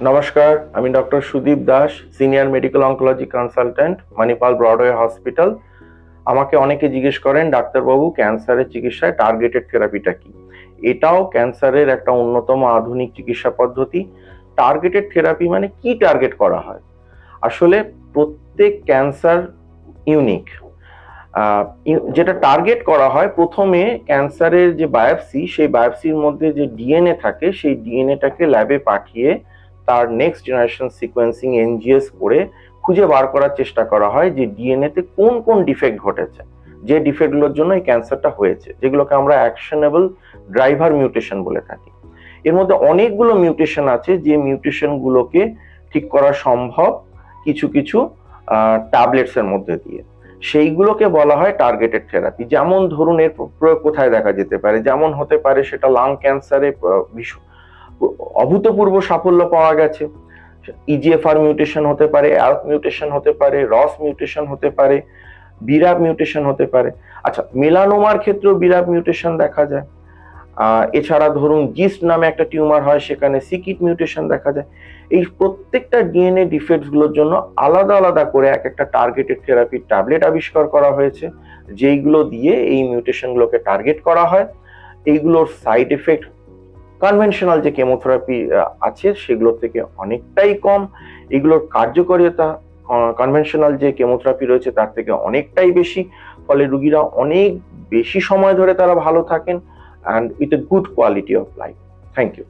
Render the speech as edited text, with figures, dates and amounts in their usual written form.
নমস্কার, আমি doctor Sudip Das, senior medical oncology consultant, Manipal Broadway hospital. আমাকে অনেকে জিজ্ঞেস করেন, ডাক্তারবাবু ক্যান্সারের চিকিৎসায় টার্গেটেড থেরাপিটা কি? এটাও ক্যান্সারের একটা অন্যতম আধুনিক চিকিৎসা পদ্ধতি। টার্গেটেড থেরাপি মানে কি টার্গেট করা হয়? আসলে প্রত্যেক ক্যান্সার ইউনিক। যেটা টার্গেট করা হয়, প্রথমে ক্যান্সারের যে বায়োপসি, সেই বায়োপসির মধ্যে যে ডিএনএ থাকে, সেই ডিএনএটাকে ল্যাবে পাঠিয়ে তার নেক্সট জেনারেশন সিকোয়েন্সিং এনজিএস করে খুঁজে বার করার চেষ্টা করা হয় যে ডিএনএতে কোন কোন ডিফেক্ট ঘটেছে, যে ডিফেক্টগুলোর জন্য এই ক্যান্সারটা হয়েছে, যেগুলোকে আমরা অ্যাকশনেবল ড্রাইভার মিউটেশন বলে থাকি। এর মধ্যে অনেকগুলো মিউটেশন আছে, যে মিউটেশনগুলোকে ঠিক করা সম্ভব কিছু কিছু ট্যাবলেটস এর মধ্যে দিয়ে। সেইগুলোকে বলা হয় টার্গেটেড থেরাপি। যেমন ধরুন, এর প্রয়োগ কোথায় দেখা যেতে পারে, যেমন হতে পারে সেটা লাং ক্যান্সারে অভূতপূর্ব সাফল্য পাওয়া গেছে। ইজিএফআর মিউটেশন হতে পারে, অ্যালক মিউটেশন হতে পারে, রস মিউটেশন হতে পারে, বিরাপ মিউটেশন হতে পারে। আচ্ছা, মেলানোমার ক্ষেত্রেও বিরাপ মিউটেশন দেখা যায়। এছাড়া ধরুন জিস্ট নামে একটা টিউমার হয়, সেখানে সিকিট মিউটেশন দেখা যায়। এই প্রত্যেকটা ডিএনএ ডিফেক্টস গুলোর জন্য আলাদা আলাদা করে এক একটা টার্গেটেড থেরাপির ট্যাবলেট আবিষ্কার করা হয়েছে, যেইগুলো দিয়ে এই মিউটেশন গুলোকে টার্গেট করা হয়। এইগুলোর সাইড এফেক্ট কনভেনশনাল যে কেমোথেরাপি আছে সেগুলোর থেকে অনেকটাই কম। এগুলোর কার্যকারিতা কনভেনশনাল যে কেমোথেরাপি রয়েছে তার থেকে অনেকটাই বেশি। ফলে রোগীরা অনেক বেশি সময় ধরে তারা ভালো থাকেন and with a good quality of life. Thank you.